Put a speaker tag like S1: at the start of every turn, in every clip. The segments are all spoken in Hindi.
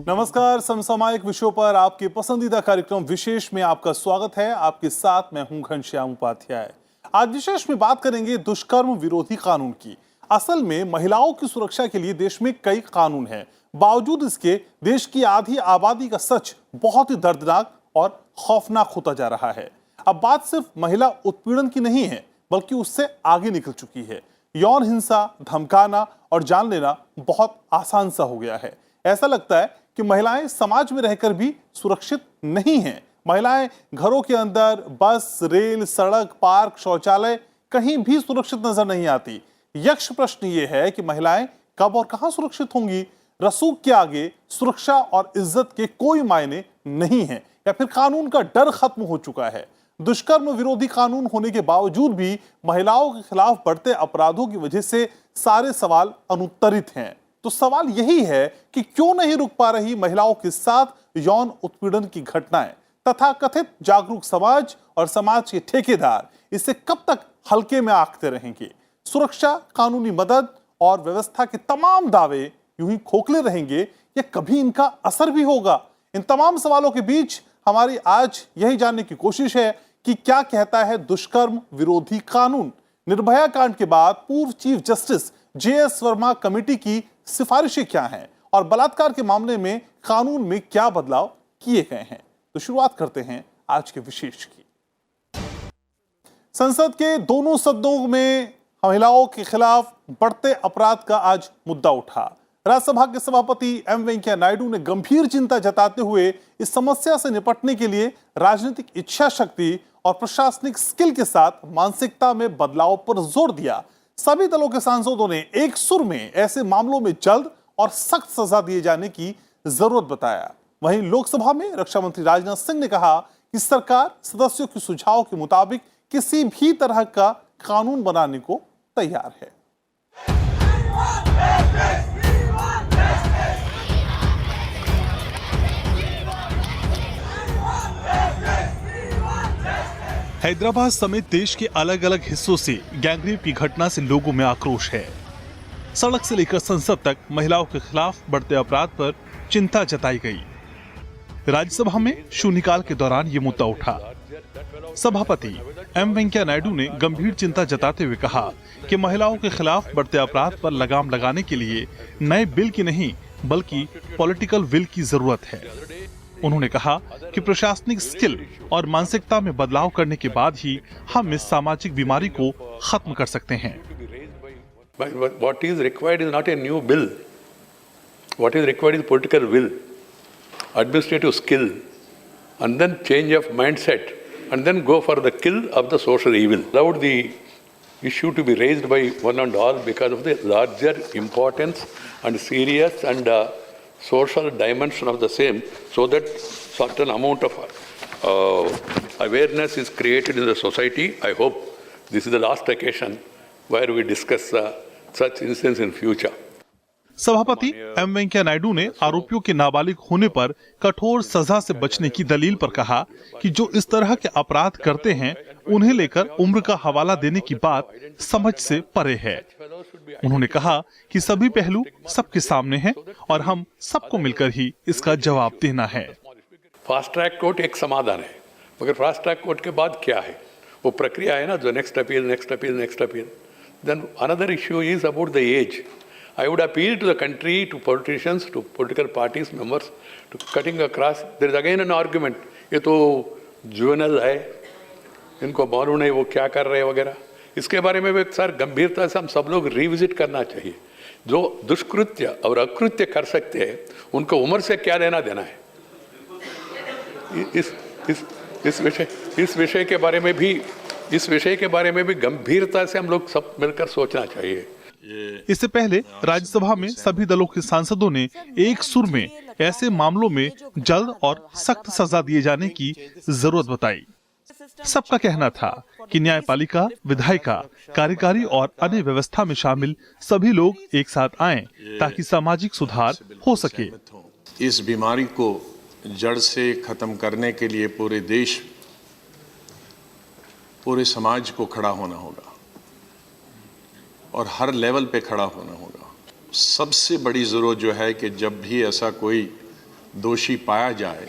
S1: नमस्कार, समसामयिक विषयों पर आपके पसंदीदा कार्यक्रम विशेष में आपका स्वागत है। आपके साथ मैं हूं घनश्याम उपाध्याय। आज विशेष में बात करेंगे दुष्कर्म विरोधी कानून की। असल में महिलाओं की सुरक्षा के लिए देश में कई कानून हैं, बावजूद इसके देश की आधी आबादी का सच बहुत ही दर्दनाक और खौफनाक होता जा रहा है। अब बात सिर्फ महिला उत्पीड़न की नहीं है, बल्कि उससे आगे निकल चुकी है। यौन हिंसा, धमकाना और जान लेना बहुत आसान सा हो गया है। ऐसा लगता है कि महिलाएं समाज में रहकर भी सुरक्षित नहीं हैं। महिलाएं घरों के अंदर, बस, रेल, सड़क, पार्क, शौचालय कहीं भी सुरक्षित नजर नहीं आती। यक्ष प्रश्न ये है कि महिलाएं कब और कहां सुरक्षित होंगी? रसूख के आगे सुरक्षा और इज्जत के कोई मायने नहीं है, या फिर कानून का डर खत्म हो चुका है? दुष्कर्म विरोधी कानून होने के बावजूद भी महिलाओं के खिलाफ बढ़ते अपराधों की वजह से सारे सवाल अनुत्तरित हैं। तो सवाल यही है कि क्यों नहीं रुक पा रही महिलाओं के साथ यौन उत्पीड़न की घटनाएं? तथा कथित जागरूक समाज और समाज के ठेकेदार इसे कब तक हल्के में आंकते रहेंगे? सुरक्षा, कानूनी मदद और व्यवस्था के तमाम दावे यूं ही खोखले रहेंगे या कभी इनका असर भी होगा? इन तमाम सवालों के बीच हमारी आज यही जानने की कोशिश है कि क्या कहता है दुष्कर्म विरोधी कानून। निर्भया कांड के बाद पूर्व chief justice JS Verma committee की सिफारिशें क्या हैं और बलात्कार के मामले में कानून में क्या बदलाव किए गए हैं। तो शुरुआत करते हैं आज के विशेष की। संसद के दोनों सदनों में महिलाओं के खिलाफ बढ़ते अपराध का आज मुद्दा उठा। राज्यसभा के सभापति M वेंकैया नायडू ने गंभीर चिंता जताते हुए इस समस्या से निपटने के लिए राजनीतिक इच्छा शक्ति और प्रशासनिक स्किल के साथ मानसिकता में बदलाव पर जोर दिया। सभी दलों के सांसदों ने एक सुर में ऐसे मामलों में जल्द और सख्त सजा दिए जाने की जरूरत बताया। वहीं लोकसभा में रक्षा मंत्री राजनाथ सिंह ने कहा कि सरकार सदस्यों के सुझाव के मुताबिक किसी भी तरह का कानून बनाने को तैयार है। हैदराबाद समेत देश के अलग अलग हिस्सों से गैंगरेप की घटना से लोगों में आक्रोश है। सड़क से लेकर संसद तक महिलाओं के खिलाफ बढ़ते अपराध पर चिंता जताई गई। राज्यसभा में शून्यकाल के दौरान ये मुद्दा उठा। सभापति M वेंकैया नायडू ने गंभीर चिंता जताते हुए कहा कि महिलाओं के खिलाफ बढ़ते अपराध पर लगाम लगाने के लिए नए बिल की नहीं, बल्कि पॉलिटिकल विल की जरूरत है। उन्होंने कहा कि प्रशासनिक स्किल और मानसिकता में बदलाव करने के बाद ही हम इस सामाजिक बीमारी को खत्म कर सकते हैं।
S2: What is required is not a new bill. What is required is political will, administrative skill, and then change of mindset, and then go for the kill of the social evil. Allowed the issue to be raised by one and all because of the larger importance and serious and social dimension of the same, so that certain amount of awareness is created in the society. I hope this is the last occasion where we discuss such incidents in future.
S1: सभापति M वेंकैया नायडू ने आरोपियों के नाबालिग होने पर कठोर सजा से बचने की दलील पर कहा कि जो इस तरह के अपराध करते हैं उन्हें लेकर उम्र का हवाला देने की बात समझ से परे है। उन्होंने कहा कि सभी पहलू सबके सामने हैं और हम सबको मिलकर ही इसका जवाब देना है।
S2: फास्ट ट्रैक कोर्ट एक समाधान है, मगर फास्ट ट्रैक कोर्ट के बाद क्या है, वो प्रक्रिया है ना, जो next appeal. Then another issue is about the age. I would appeal to the country, to politicians, to political parties, members, to cutting across. There is again an argument. ये तो जुवेनल है, इनको मालूम नहीं वो क्या कर रहे हैं वगैरह। इसके बारे में भी सर गंभीरता से हम सब लोग रिविजिट करना चाहिए। जो दुष्कृत्य और अकृत्य कर सकते हैं, उनको उम्र से क्या लेना देना है? इस विषय के बारे में भी गंभीरता से हम लोग सब मिलकर सोचना चाहिए।
S1: इससे पहले राज्यसभा में सभी दलों के सांसदों ने एक सुर में ऐसे मामलों में जल्द और सख्त सजा दिए जाने की जरूरत बताई। सबका कहना था कि न्यायपालिका, विधायिका, कार्यकारी और अन्य व्यवस्था में शामिल सभी लोग एक साथ आएं ताकि सामाजिक सुधार हो सके।
S3: इस बीमारी को जड़ से खत्म करने के लिए पूरे देश, पूरे समाज को खड़ा होना होगा और हर लेवल पे खड़ा होना होगा। सबसे बड़ी ज़रूरत जो है कि जब भी ऐसा कोई दोषी पाया जाए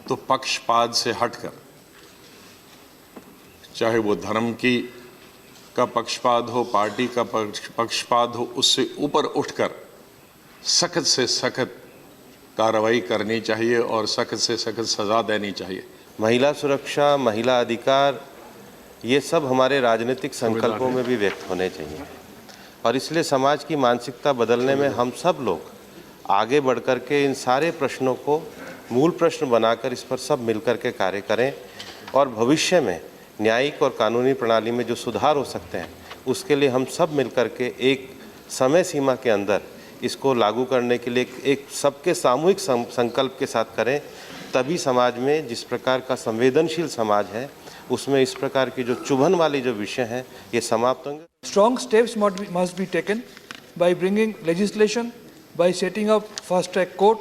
S3: तो पक्षपात से हटकर, चाहे वो धर्म का पक्षपात हो, पार्टी का पक्षपात हो, उससे ऊपर उठकर सख्त से सख्त कार्रवाई करनी चाहिए और सख्त से सख्त सजा देनी चाहिए।
S4: महिला सुरक्षा, महिला अधिकार, ये सब हमारे राजनीतिक संकल्पों में भी व्यक्त होने चाहिए और इसलिए समाज की मानसिकता बदलने में हम सब लोग आगे बढ़ कर के इन सारे प्रश्नों को मूल प्रश्न बनाकर इस पर सब मिलकर के कार्य करें और भविष्य में न्यायिक और कानूनी प्रणाली में जो सुधार हो सकते हैं उसके लिए हम सब मिलकर के एक समय सीमा के अंदर इसको लागू करने के लिए एक सबके सामूहिक संकल्प के साथ करें। तभी समाज में जिस प्रकार का संवेदनशील समाज है उसमें इस प्रकार की जो चुभन वाली जो विषय हैं ये समाप्त होंगे।
S5: Strong steps must be taken by bringing legislation, by setting up fast-track court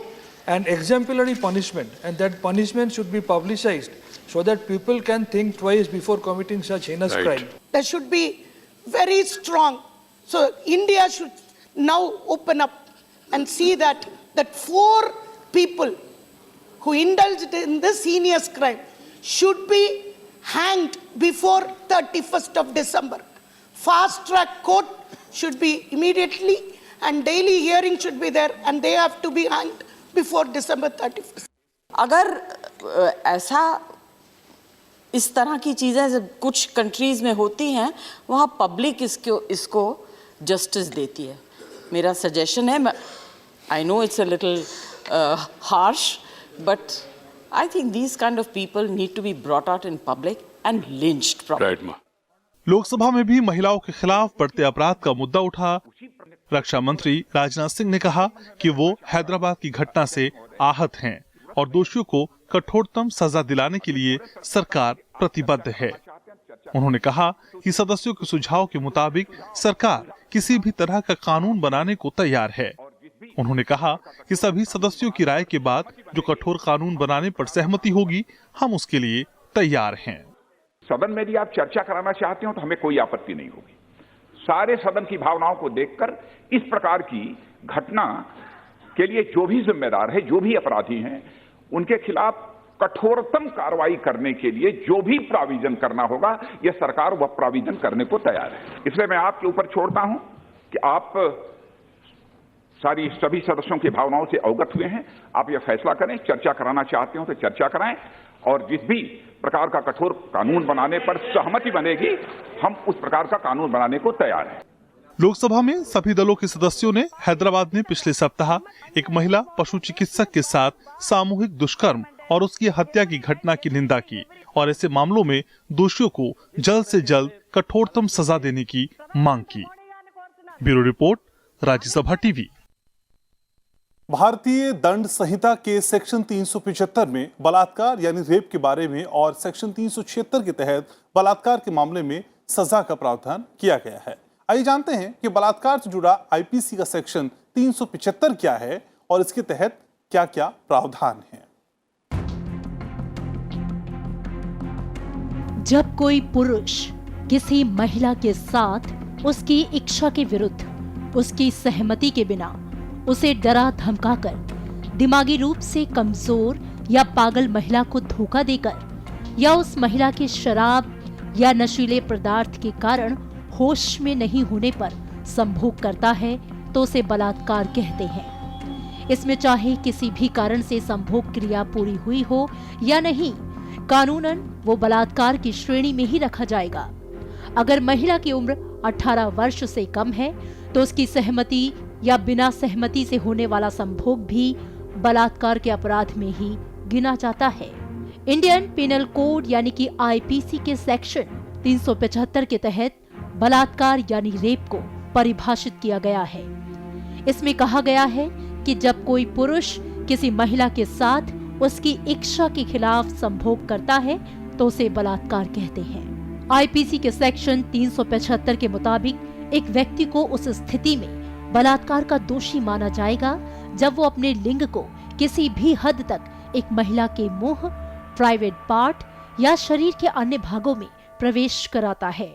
S5: and exemplary punishment, and that punishment should be publicized so that people can think twice before committing such heinous crime.
S6: There should be very strong. So India should now open up and see that 4 people who indulged in this heinous crime should be hanged before 31st of December. Fast track court should be immediately and daily hearing should be there and they have to be hanged before December 31st.
S7: अगर ऐसा इस तरह की चीज़ें कुछ कंट्रीज़ में होती हैं वहाँ पब्लिक इसको जस्टिस देती है। मेरा सजेशन है, I know it's a little harsh but I think these kind of people need to be brought out in public and lynched properly.
S2: Right,
S1: Lok Sabha में भी महिलाओं के खिलाफ बढ़ते अपराध का मुद्दा उठा। रक्षा मंत्री राजनाथ सिंह ने कहा कि वो हैदराबाद की घटना से आहत हैं और दोषियों को कठोरतम सजा दिलाने के लिए सरकार प्रतिबद्ध है। उन्होंने कहा कि सदस्यों के सुझाव के मुताबिक सरकार किसी भी तरह का कानून बनाने को तैयार है। उन्होंने कहा कि सभी सदस्यों की राय के बाद जो कठोर कानून बनाने पर सहमति होगी हम उसके लिए तैयार हैं।
S8: सदन में यदि आप चर्चा कराना चाहते हो तो हमें कोई आपत्ति नहीं होगी। सारे सदन की भावनाओं को देखकर इस प्रकार की घटना के लिए जो भी जिम्मेदार है, जो भी अपराधी हैं, उनके खिलाफ कठोरतम कार्रवाई करने के लिए जो भी प्रोविजन करना होगा यह सरकार वह प्रोविजन करने को तैयार है। इसलिए मैं आपके ऊपर छोड़ता हूं कि आप सभी सदस्यों की भावनाओं से अवगत हुए हैं। आप यह फैसला करें, चर्चा कराना चाहते हो तो चर्चा कराएं और जिस भी प्रकार का कठोर कानून बनाने पर सहमति बनेगी हम उस प्रकार का कानून बनाने को तैयार हैं।
S1: लोकसभा में सभी दलों के सदस्यों ने हैदराबाद में पिछले सप्ताह एक महिला पशु चिकित्सक के साथ सामूहिक दुष्कर्म और उसकी हत्या की घटना की निंदा की और ऐसे मामलों में दोषियों को जल्द से जल्द कठोरतम सजा देने की मांग की। Bureau report, Rajya Sabha TV. भारतीय दंड संहिता के सेक्शन 375 में बलात्कार यानी रेप के बारे में और सेक्शन 376 के तहत बलात्कार के मामले में सजा का प्रावधान किया गया है। आइए जानते हैं कि बलात्कार से जुड़ा आईपीसी का सेक्शन 375 क्या है और इसके तहत क्या-क्या प्रावधान है।
S9: जब कोई पुरुष किसी महिला के साथ उसकी इच्छा के विरुद्ध उसकी सहमति के बिना उसे डरा धमकाकर दिमागी रूप से कमजोर या पागल महिला को धोखा देकर या उस महिला के शराब या नशीले पदार्थ के कारण होश में नहीं होने पर संभोग करता है तो उसे बलात्कार कहते हैं। इसमें चाहे किसी भी कारण से संभोग क्रिया पूरी हुई हो या नहीं, कानूनन वो बलात्कार की श्रेणी में ही रखा जाएगा। अगर महिला की उम्र 18 वर्ष से कम है तो उसकी सहमति या बिना सहमति से होने वाला संभोग भी बलात्कार के अपराध में ही गिना जाता है। इंडियन पिनल कोड यानी कि आईपीसी के सेक्शन 375 के तहत बलात्कार यानी रेप को परिभाषित किया गया है। इसमें कहा गया है कि जब कोई पुरुष किसी महिला के साथ उसकी इच्छा के खिलाफ संभोग करता है तो उसे बलात्कार कहते हैं। आईपीसी के सेक्शन 375 के मुताबिक एक व्यक्ति को उस स्थिति में बलात्कार का दोषी माना जाएगा जब वो अपने लिंग को किसी भी हद तक एक महिला के मुंह, प्राइवेट पार्ट या शरीर के अन्य भागों में प्रवेश कराता है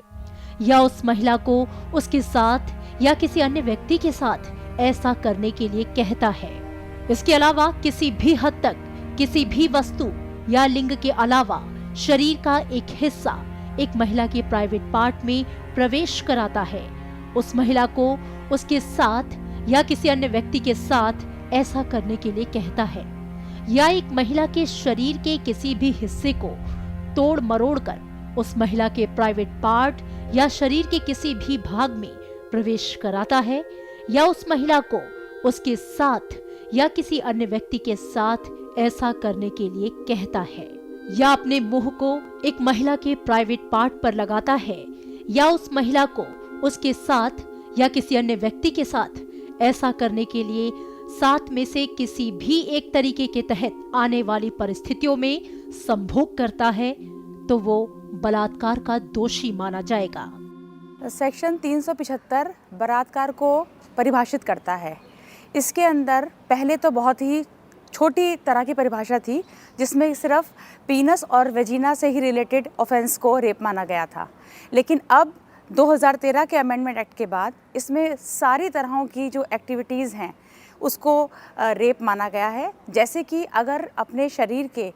S9: या उस महिला को उसके साथ या किसी अन्य व्यक्ति के साथ ऐसा करने के लिए कहता है। इसके अलावा किसी भी हद तक किसी भी वस्तु या लिंग के अलावा शरीर का एक हिस्सा एक महिला के प्राइवेट पार्ट में प्रवेश कराता है, उस महिला को उसके साथ या किसी अन्य व्यक्ति के साथ ऐसा करने के लिए कहता है, या एक महिला के शरीर के किसी भी हिस्से को तोड़ मरोड़ कर उस महिला के प्राइवेट पार्ट या शरीर के किसी भी भाग में प्रवेश कराता है, या उस महिला को उसके साथ या किसी अन्य व्यक्ति के साथ ऐसा करने के लिए कहता है, या अपने मुंह को एक महिला के प्राइवेट पार्ट पर लगाता है, या उस महिला को उसके साथ या किसी अन्य व्यक्ति के साथ ऐसा करने के लिए साथ में से किसी भी एक तरीके के तहत आने वाली परिस्थितियों में संभोग करता है, तो वो बलात्कार का दोषी माना जाएगा।
S10: सेक्शन 375 बलात्कार को परिभाषित करता है। इसके अंदर पहले तो बहुत ही छोटी तरह की परिभाषा थी, जिसमें सिर्फ पीनस और वेजिना से ही रिलेटेड ऑफेंस को रेप माना गया था, लेकिन अब 2013 के अमेंडमेंट एक्ट के बाद इसमें सारी तरहों की जो एक्टिविटीज़ हैं उसको रेप माना गया है। जैसे कि अगर अपने शरीर के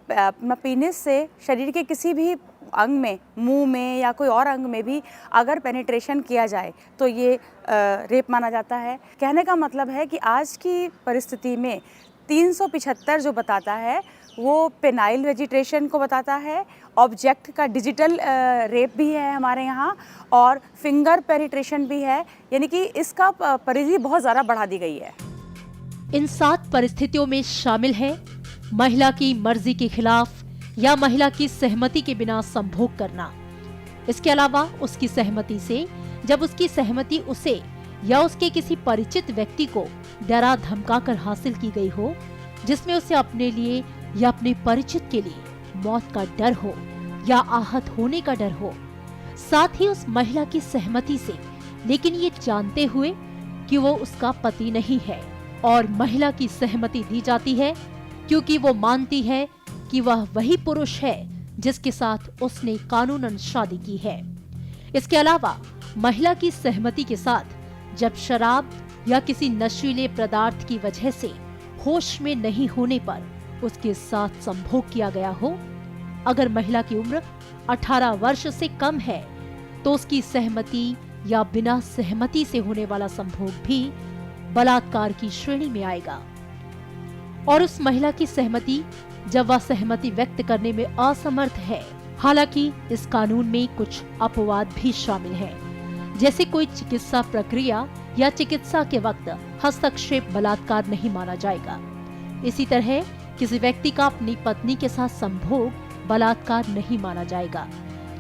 S10: अपना पीनिस से शरीर के किसी भी अंग में, मुंह में या कोई और अंग में भी अगर पेनिट्रेशन किया जाए तो ये रेप माना जाता है। कहने का मतलब है कि आज की परिस्थिति में 375 जो बताता है वो पेनाइल वेजिटेशन को बताता है, ऑब्जेक्ट का डिजिटल रेप भी है हमारे यहाँ, और फिंगर पेनिट्रेशन भी है, यानी कि इसका परिधि बहुत ज़्यादा बढ़ा दी गई है।
S9: इन 7 परिस्थितियों में शामिल है महिला की मर्जी के खिलाफ या महिला की सहमति के बिना संभोग करना। इसके अलावा उसकी सहमति से, जब उसकी सहमति उसे या उसके किसी परिचित व्यक्ति को डरा धमका कर हासिल की गई हो, जिसमें उसे अपने लिए या अपने परिचित के लिए मौत का डर हो या आहत होने का डर हो, साथ ही उस महिला की सहमति से, लेकिन ये जानते हुए कि वो उसका पति नहीं है, और महिला की सहमति दी जाती है क्योंकि वो मानती है कि वह वही पुरुष है जिसके साथ उसने कानूनन शादी की है। इसके अलावा महिला की सहमति के साथ जब शराब या किसी नशीले पदार्थ की वजह से होश में नहीं होने पर उसके साथ संभोग किया गया हो, अगर महिला की उम्र 18 वर्ष से कम है तो उसकी सहमति या बिना सहमति से होने वाला संभोग भी बलात्कार की श्रेणी में आएगा। और उस महिला की सहमति जब वह सहमति व्यक्त करने में असमर्थ है, हालांकि इस कानून में कुछ अपवाद भी शामिल हैं, जैसे कोई चिकित्सा प्रक्रिया या चिकित्सा के वक्त हस्तक्षेप बलात्कार नहीं माना जाएगा। इसी तरह किसी व्यक्ति का अपनी पत्नी के साथ संभोग बलात्कार नहीं माना जाएगा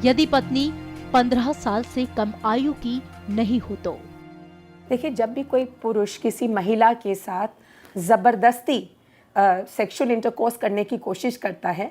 S9: यदि पत्नी 15 साल से कम आयु की नहीं हो तो।
S11: देखिए, जब भी कोई पुरुष किसी महिला के साथ जबरदस्ती सेक्सुअल इंटरकोर्स करने की कोशिश करता है,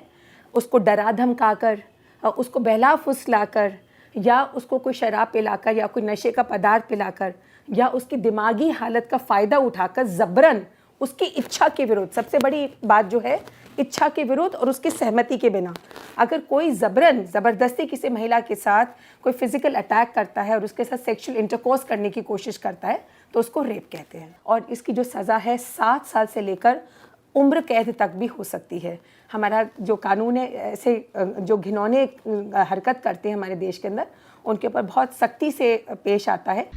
S11: उसको डरा धमकाकर, उसको बहला फुसलाकर, या उसको कोई शराब पिलाकर या कोई नशे का पदार्थ पिलाकर, या उसकी दिमागी हालत का फ़ायदा उठाकर ज़बरन उसकी इच्छा के विरुद्ध, सबसे बड़ी बात जो है इच्छा के विरुद्ध और उसकी सहमति के बिना, अगर कोई ज़बरदस्ती किसी महिला के साथ कोई फिजिकल अटैक करता है और उसके साथ सेक्सुअल इंटरकोर्स करने की कोशिश करता है तो उसको रेप कहते हैं। और इसकी जो सज़ा है 7 साल से लेकर उम्र कैद तक भी हो सकती है। हमारा जो कानून है, ऐसे जो घिनौने हरकत करते हैं हमारे देश के अंदर, उनके ऊपर बहुत सख्ती से पेश आता है।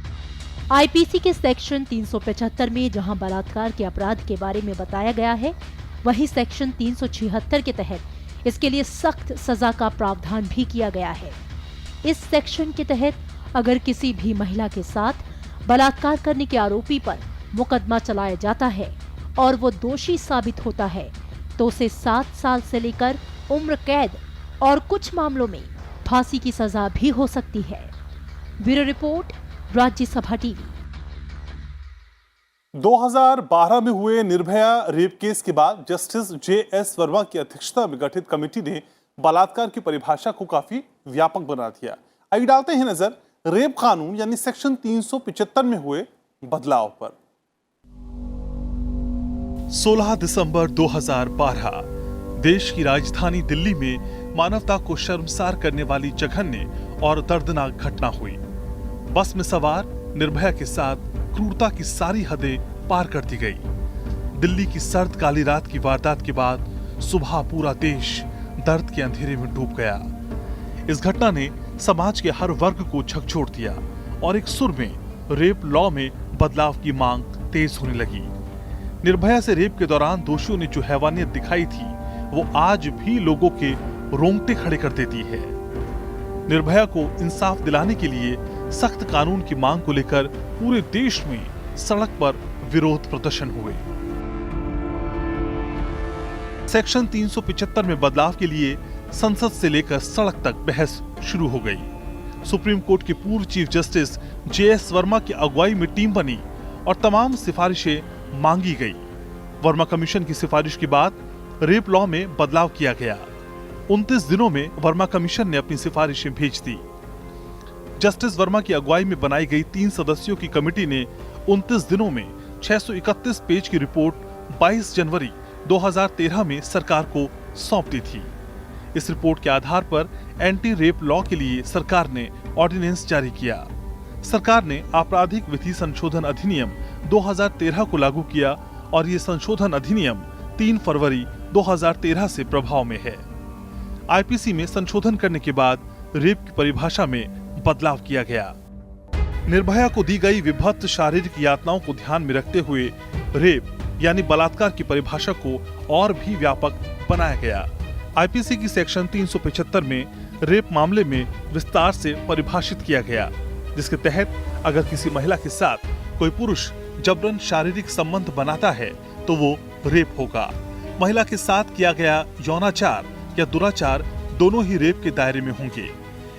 S9: आईपीसी के सेक्शन 375 में जहां बलात्कार के अपराध के बारे में बताया गया है, वहीं सेक्शन 376 के तहत इसके लिए सख्त सजा का प्रावधान भी किया गया है। इस सेक्शन के तहत अगर किसी भी महिला के साथ बलात्कार करने के आरोपी पर मुकदमा चलाया जाता है और वो दोषी साबित होता है तो उसे 7 साल से लेकर उम्र कैद और कुछ मामलों में फांसी की सजा भी हो सकती है। Bureau report, Rajya Sabha TV.
S1: 2012 में हुए निर्भया रेप केस के बाद जस्टिस JS वर्मा की अध्यक्षता में गठित कमेटी ने बलात्कार की परिभाषा को काफी व्यापक बना दिया। आइए डालते हैं नजर रेप कानून यानी सेक्शन 375 में हुए बदलाव पर।
S12: 16 दिसंबर 2012 देश की राजधानी दिल्ली में मानवता को शर्मसार करने वाली जघन्य और दर्दनाक घटना हुई। बस में सवार निर्भया के साथ क्रूरता की सारी हदें पार कर दी गई। दिल्ली की सर्द काली रात की वारदात के बाद सुबह पूरा देश दर्द के अंधेरे में डूब गया। इस घटना ने समाज के हर वर्ग को झकझोर दिया और एक सुर में रेप लॉ में बदलाव की मांग तेज होने लगी। निर्भया से रेप के दौरान दोषियों ने जो हैवानियत दिखाई थी वो आज भी लोगों के रोंगटे खड़े कर देती है। निर्भया को इंसाफ दिलाने के लिए सख्त कानून की मांग को लेकर पूरे देश में सड़क पर विरोध प्रदर्शन हुए। सेक्शन 375 में बदलाव के लिए संसद से लेकर सड़क तक बहस शुरू हो गई। सुप्रीम कोर्ट के पूर्व चीफ जस्टिस JS वर्मा की अगुवाई में टीम बनी और तमाम सिफारिशें मांगी गई। वर्मा कमीशन की सिफारिश के बाद रेप लॉ में बदलाव किया गया। 29 दिनों में वर्मा कमीशन ने अपनी सिफारिशें भेज दी। जस्टिस वर्मा की अगुवाई में बनाई गई 3 सदस्यों की कमेटी ने 29 दिनों में 631 पेज की रिपोर्ट 22 जनवरी 2013 में सरकार को सौंप दी थी। इस रिपोर्ट के आधार पर एंटी रेप लॉ के लिए सरकार ने ऑर्डिनेंस जारी किया। सरकार ने आपराधिक विधि संशोधन अधिनियम 2013 को लागू किया और ये संशोधन अधिनियम 3 फरवरी 2013 से प्रभाव में है। IPC में संशोधन करने के बाद रेप की परिभाषा में बदलाव किया गया। निर्भया को दी गई विभत्स शारीरिक यातनाओं को ध्यान में रखते हुए रेप यानी बलात्कार की परिभाषा को और भी व्यापक बनाया गया। IPC की सेक्शन 375 में रेप मामले में विस्तार से परिभाषित किया गया, जिसके तहत अगर किसी महिला के साथ कोई पुरुष जबरन शारीरिक संबंध बनाता है तो वो रेप होगा। महिला के साथ किया गया यौनाचार या दुराचार दोनों ही रेप के दायरे में होंगे।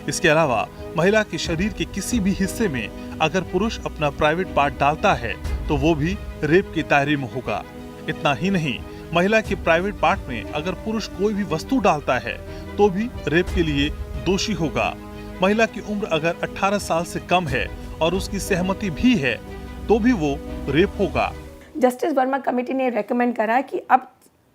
S12: इसके अलावा महिला के शरीर के किसी भी हिस्से में अगर पुरुष अपना प्राइवेट पार्ट डालता है तो वो भी रेप के दायरे में होगा। इतना ही नहीं, महिला के प्राइवेट पार्ट में अगर पुरुष कोई भी वस्तु डालता है तो भी रेप के लिए दोषी होगा। महिला की उम्र अगर 18 साल से कम है और उसकी सहमति भी है तो भी वो रेप होगा।
S11: जस्टिस वर्मा कमेटी ने रेकमेंड करा कि अब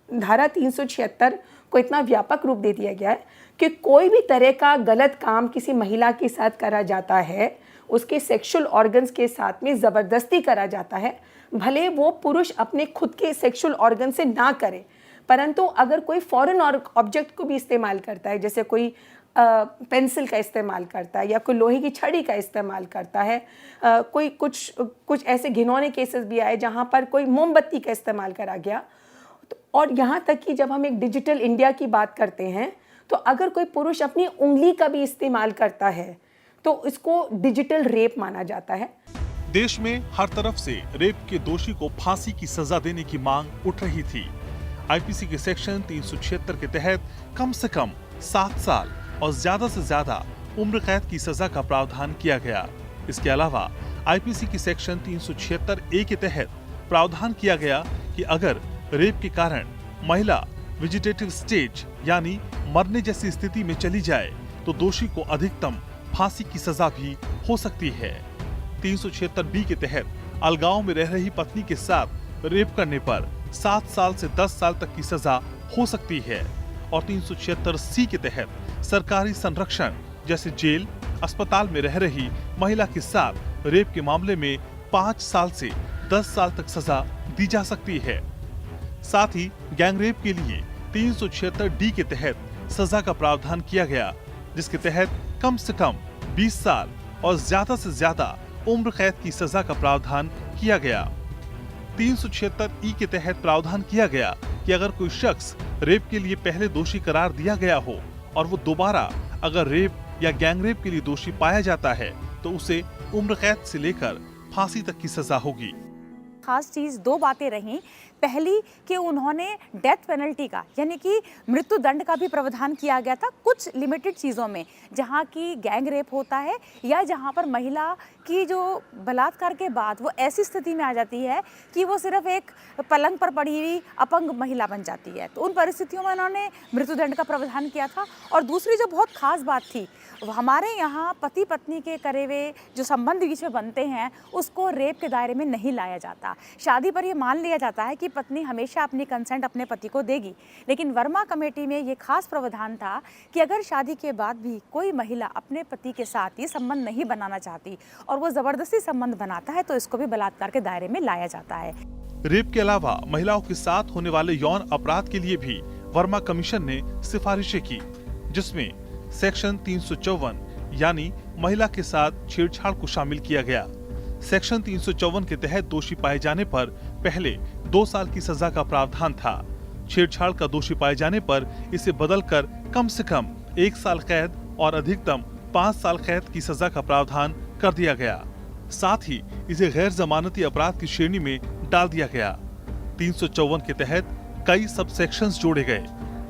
S11: धारा 376 को इतना व्यापक रूप दे दिया गया है कि कोई भी तरह का गलत काम किसी महिला के साथ करा जाता है, उसके सेक्सुअल ऑर्गन्स के साथ में ज़बरदस्ती करा जाता है, भले वो पुरुष अपने खुद के सेक्सुअल ऑर्गन से ना करे, परंतु अगर कोई फॉरेन ऑब्जेक्ट को भी इस्तेमाल करता है, जैसे कोई पेंसिल का इस्तेमाल करता है या कोई लोहे की छड़ी का इस्तेमाल करता है, कोई कुछ ऐसे घिनौने केसेस भी आए जहाँ पर कोई मोमबत्ती का इस्तेमाल करा गया। और यहाँ तक कि जब हम एक डिजिटल इंडिया की बात करते हैं तो अगर कोई पुरुष अपनी उंगली का भी इस्तेमाल करता है तो इसको डिजिटल रेप माना जाता है।
S12: देश में हर तरफ से रेप के दोषी को फांसी की सजा देने की मांग उठ रही थी। IPC के सेक्शन 376 के तहत कम से कम 7 साल और ज्यादा से ज्यादा उम्र कैद की सजा का प्रावधान किया गया। इसके अलावा IPC की सेक्शन 376A के तहत प्रावधान किया गया कि अगर रेप के कारण महिला वेजिटेटिव स्टेज यानी मरने जैसी स्थिति में चली जाए तो दोषी को अधिकतम फांसी की सजा भी हो सकती है। 376B के तहत अलगाव में रह रही पत्नी के साथ रेप करने पर 7 साल से 10 साल तक की सजा हो सकती है और 376C के तहत सरकारी संरक्षण जैसे जेल, अस्पताल में रह रही महिला के साथ रेप के मामले में 5 साल से 10 साल तक सजा दी जा सकती है। साथ ही गैंगरेप के लिए 376D के तहत सजा का प्रावधान किया गया, जिसके तहत कम से कम 20 साल और ज्यादा से ज्यादा उम्र कैद की सजा का प्रावधान किया गया। 376E के तहत प्रावधान किया गया कि अगर कोई शख्स रेप के लिए पहले दोषी करार दिया गया हो और वो दोबारा अगर रेप या गैंगरेप के लिए दोषी पाया जाता है तो उसे उम्र कैद से लेकर फांसी तक की सजा होगी।
S10: खास चीज़ 2 बातें रहीं। पहली कि उन्होंने डेथ पेनल्टी का यानी कि मृत्यु दंड का भी प्रावधान किया गया था कुछ लिमिटेड चीज़ों में, जहाँ की गैंग रेप होता है या जहाँ पर महिला की जो बलात्कार के बाद वो ऐसी स्थिति में आ जाती है कि वो सिर्फ एक पलंग पर पड़ी हुई अपंग महिला बन जाती है, तो उन परिस्थितियों में उन्होंने मृत्यु दंड का प्रावधान किया था। और दूसरी जो बहुत खास बात थी, हमारे यहाँ पति पत्नी के करे हुए जो संबंध बीच में बनते हैं उसको रेप के दायरे में नहीं लाया जाता। शादी पर ये मान लिया जाता है कि पत्नी हमेशा अपनी कंसेंट अपने पति को देगी, लेकिन वर्मा कमेटी में ये खास प्रावधान था कि अगर शादी के बाद भी कोई महिला अपने पति के साथ ये संबंध नहीं बनाना चाहती और वो ज़बरदस्ती संबंध बनाता है तो इसको भी बलात्कार के दायरे में लाया जाता है।
S12: रेप के अलावा महिलाओं के साथ होने वाले यौन अपराध के लिए भी वर्मा कमीशन ने सिफारिशें की, जिसमें सेक्शन 354 यानी महिला के साथ छेड़छाड़ को शामिल किया गया। सेक्शन 354 के तहत दोषी पाए जाने पर पहले 2 साल की सजा का प्रावधान था। छेड़छाड़ का दोषी पाए जाने पर इसे बदलकर कम से कम 1 साल कैद और अधिकतम 5 साल कैद की सजा का प्रावधान कर दिया गया। साथ ही इसे गैर जमानती अपराध की श्रेणी में डाल दिया गया। 354 के तहत कई सब सेक्शंस जोड़े गए,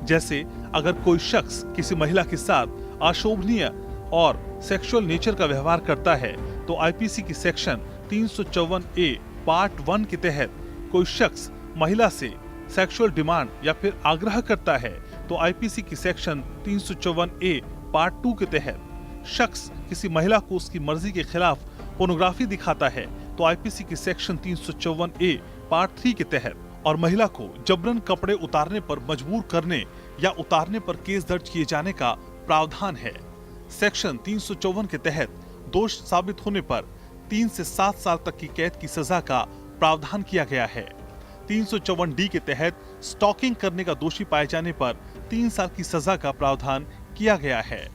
S12: जैसे अगर कोई शख्स किसी महिला के साथ अशोभनीय और सेक्सुअल नेचर का व्यवहार करता है तो आईपीसी की सेक्शन 354A पार्ट 1 के तहत कोई शख्स महिला से सेक्सुअल डिमांड या फिर आग्रह करता है तो आईपीसी की सेक्शन 354A पार्ट 2 के तहत शख्स किसी महिला को उसकी मर्जी के खिलाफ पोर्नोग्राफी दिखाता है तो आईपीसी की सेक्शन 354A पार्ट 3 के तहत और महिला को जबरन कपड़े उतारने पर मजबूर करने या उतारने पर केस दर्ज किए जाने का प्रावधान है। सेक्शन 354 के तहत दोष साबित होने पर 3 से 7 साल तक की कैद की सजा का प्रावधान किया गया है। 354D के तहत स्टॉकिंग करने का दोषी पाए जाने पर 3 साल की सजा का प्रावधान किया गया है।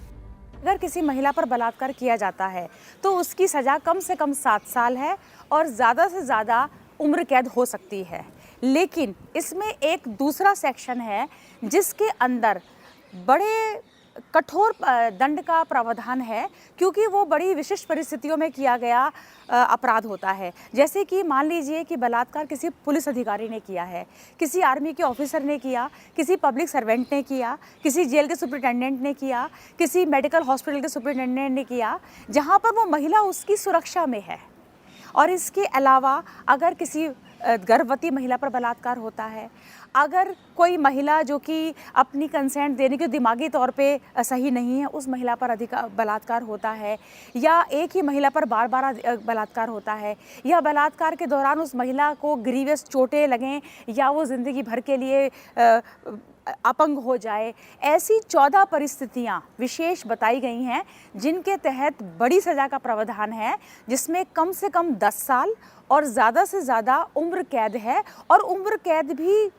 S10: अगर किसी महिला पर बलात्कार किया जाता है तो उसकी सजा कम से कम 7 साल है और ज़्यादा से ज़्यादा उम्र कैद हो सकती है। लेकिन इसमें एक दूसरा सेक्शन है जिसके अंदर बड़े कठोर दंड का प्रावधान है, क्योंकि वो बड़ी विशिष्ट परिस्थितियों में किया गया अपराध होता है। जैसे कि मान लीजिए कि बलात्कार किसी पुलिस अधिकारी ने किया है, किसी आर्मी के ऑफिसर ने किया, किसी पब्लिक सर्वेंट ने किया, किसी जेल के सुपरिटेंडेंट ने किया, किसी मेडिकल हॉस्पिटल के सुपरिटेंडेंट ने किया, जहाँ पर वो महिला उसकी सुरक्षा में है। और इसके अलावा अगर किसी गर्भवती महिला पर बलात्कार होता है, अगर कोई महिला जो कि अपनी कंसेंट देने के दिमागी तौर पे सही नहीं है, उस महिला पर बलात्कार होता है, या एक ही महिला पर बार बार बलात्कार होता है, या बलात्कार के दौरान उस महिला को ग्रीवियस चोटें लगें या वो ज़िंदगी भर के लिए अपंग हो जाए, ऐसी 14 परिस्थितियां विशेष बताई गई हैं जिनके तहत बड़ी सज़ा का प्रावधान है, जिसमें कम से कम 10 साल और ज़्यादा से ज़्यादा उम्र कैद है। और उम्र कैद भी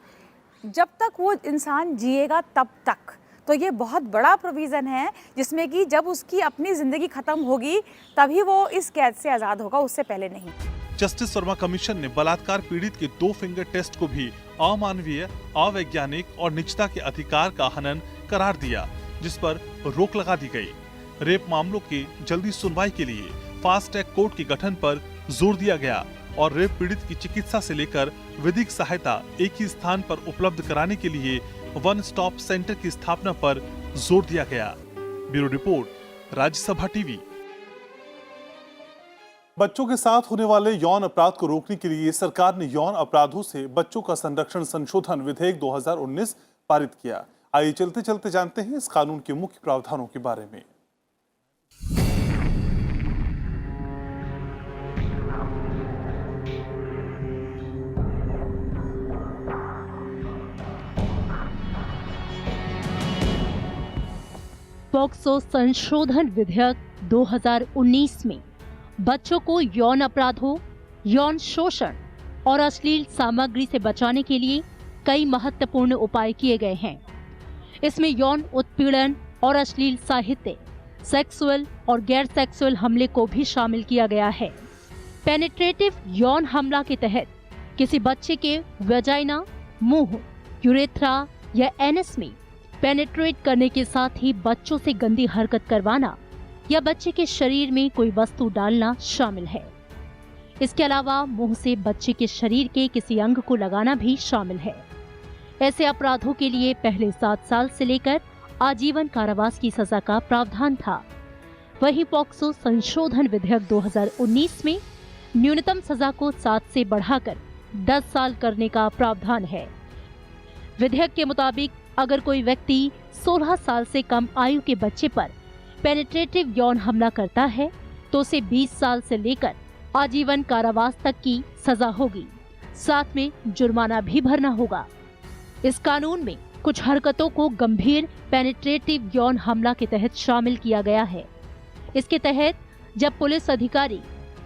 S10: जब तक वो इंसान जिएगा तब तक। तो ये बहुत बड़ा प्रोविज़न है जिसमें कि जब उसकी अपनी ज़िंदगी ख़त्म होगी तभी वो इस कैद से आज़ाद होगा, उससे पहले नहीं।
S12: जस्टिस वर्मा कमीशन ने बलात्कार पीड़ित के 2 फिंगर टेस्ट को भी अमानवीय, अवैज्ञानिक और निजता के अधिकार का हनन करार दिया, जिस पर रोक लगा दी गई। रेप मामलों की जल्दी सुनवाई के लिए फास्ट ट्रैक कोर्ट के गठन पर जोर दिया गया और रेप पीड़ित की चिकित्सा से लेकर विधिक सहायता एक ही स्थान पर उपलब्ध कराने के लिए वन स्टॉप सेंटर की स्थापना पर जोर दिया गया। Bureau report, Rajya Sabha TV.
S1: बच्चों के साथ होने वाले यौन अपराध को रोकने के लिए सरकार ने यौन अपराधों से बच्चों का संरक्षण संशोधन विधेयक 2019 पारित किया। आइए चलते चलते जानते हैं इस कानून के मुख्य प्रावधानों के बारे में।
S9: पॉक्सो संशोधन विधेयक 2019 में बच्चों को यौन अपराधों, यौन शोषण और अश्लील सामग्री से बचाने के लिए कई महत्वपूर्ण उपाय किए गए हैं। इसमें यौन उत्पीड़न और अश्लील साहित्य, सेक्सुअल और गैर सेक्सुअल हमले को भी शामिल किया गया है। पेनिट्रेटिव यौन हमला के तहत किसी बच्चे के वेजाइना, मुंह, यूरेथ्रा या एनस में पेनिट्रेट करने के साथ ही बच्चों से गंदी हरकत करवाना या बच्चे के शरीर में कोई वस्तु डालना शामिल है। इसके अलावा मुंह से बच्चे के शरीर के किसी अंग को लगाना भी शामिल है। ऐसे अपराधों के लिए पहले 7 साल से लेकर आजीवन कारावास की सजा का प्रावधान था। वहीं पॉक्सो संशोधन विधेयक 2019 में न्यूनतम सजा को 7 से बढ़ाकर 10 साल करने का प्रावधान है। विधेयक के मुताबिक अगर कोई व्यक्ति 16 साल से कम आयु के बच्चे पर पेनिट्रेटिव यौन हमला करता है तो उसे 20 साल से लेकर आजीवन कारावास तक की सजा होगी, साथ में जुर्माना भी भरना होगा। इस कानून में कुछ हरकतों को गंभीर पेनिट्रेटिव यौन हमला के तहत शामिल किया गया है। इसके तहत जब पुलिस अधिकारी,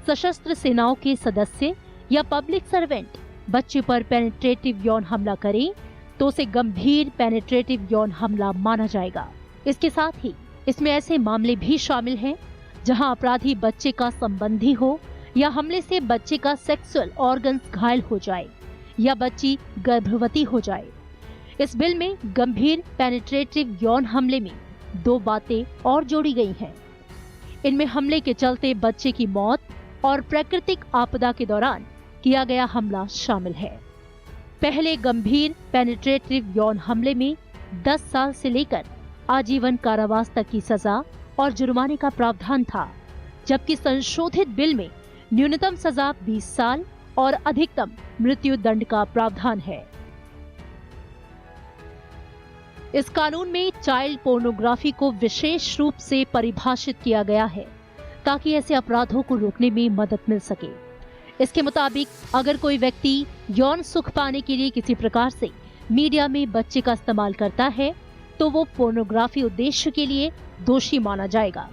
S9: सशस्त्र सेनाओं के सदस्य या पब्लिक सर्वेंट बच्चे पर पेनिट्रेटिव यौन हमला करे तो उसे गंभीर पेनिट्रेटिव यौन हमला माना जाएगा। इसके साथ ही इसमें ऐसे मामले भी शामिल हैं जहां अपराधी बच्चे का संबंधी हो या हमले से बच्चे का सेक्सुअल ऑर्गन्स घायल हो जाए या बच्ची गर्भवती हो जाए। इस बिल में गंभीर पेनिट्रेटिव यौन हमले में 2 बातें और जोड़ी गई हैं। इनमें हमले के चलते बच्चे की मौत और प्राकृतिक आपदा के दौरान किया गया हमला शामिल है। पहले गंभीर पेनिट्रेटिव यौन हमले में 10 साल से लेकर आजीवन कारावास तक की सजा और जुर्माने का प्रावधान था, जबकि संशोधित बिल में न्यूनतम सजा 20 साल और अधिकतम मृत्यु दंड का प्रावधान है। इस कानून में चाइल्ड पोर्नोग्राफी को विशेष रूप से परिभाषित किया गया है ताकि ऐसे अपराधों को रोकने में मदद मिल सके। इसके मुताबिक अगर कोई व्यक्ति यौन सुख पाने के लिए किसी प्रकार से मीडिया में बच्चे का इस्तेमाल करता है तो वो पोर्नोग्राफी उद्देश्य के लिए दोषी माना जाएगा।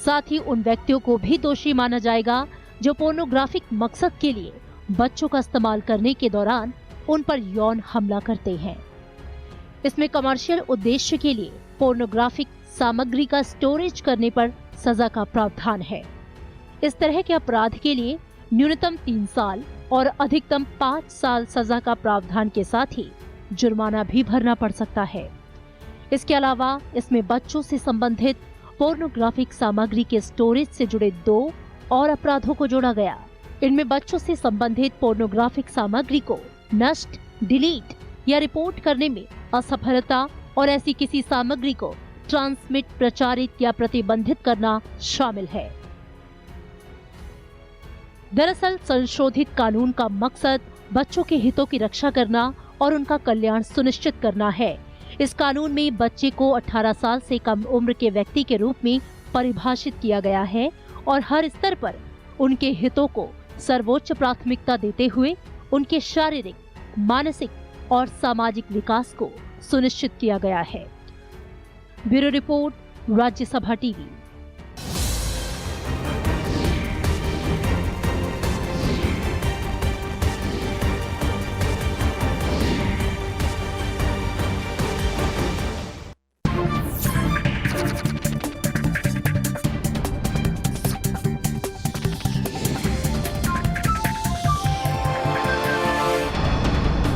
S9: साथ ही उन व्यक्तियों को भी दोषी माना जाएगा जो पोर्नोग्राफिक मकसद के लिए बच्चों का इस्तेमाल करने के दौरान उन पर यौन हमला करते हैं। इसमें कमर्शियल उद्देश्य के लिए पोर्नोग्राफिक सामग्री का स्टोरेज करने पर सजा का प्रावधान है। इस तरह के अपराध के लिए न्यूनतम 3 साल और अधिकतम 5 साल सजा का प्रावधान के साथ ही जुर्माना भी भरना पड़ सकता है। इसके अलावा इसमें बच्चों से संबंधित पोर्नोग्राफिक सामग्री के स्टोरेज से जुड़े 2 और अपराधों को जोड़ा गया। इनमें बच्चों से संबंधित पोर्नोग्राफिक सामग्री को नष्ट, डिलीट या रिपोर्ट करने में असफलता और ऐसी किसी सामग्री को ट्रांसमिट, प्रचारित या प्रतिबंधित करना शामिल है। दरअसल संशोधित कानून का मकसद बच्चों के हितों की रक्षा करना और उनका कल्याण सुनिश्चित करना है। इस कानून में बच्चे को 18 साल से कम उम्र के व्यक्ति के रूप में परिभाषित किया गया है और हर स्तर पर उनके हितों को सर्वोच्च प्राथमिकता देते हुए उनके शारीरिक, मानसिक और सामाजिक विकास को सुनिश्चित किया गया है। Bureau report, Rajya Sabha TV.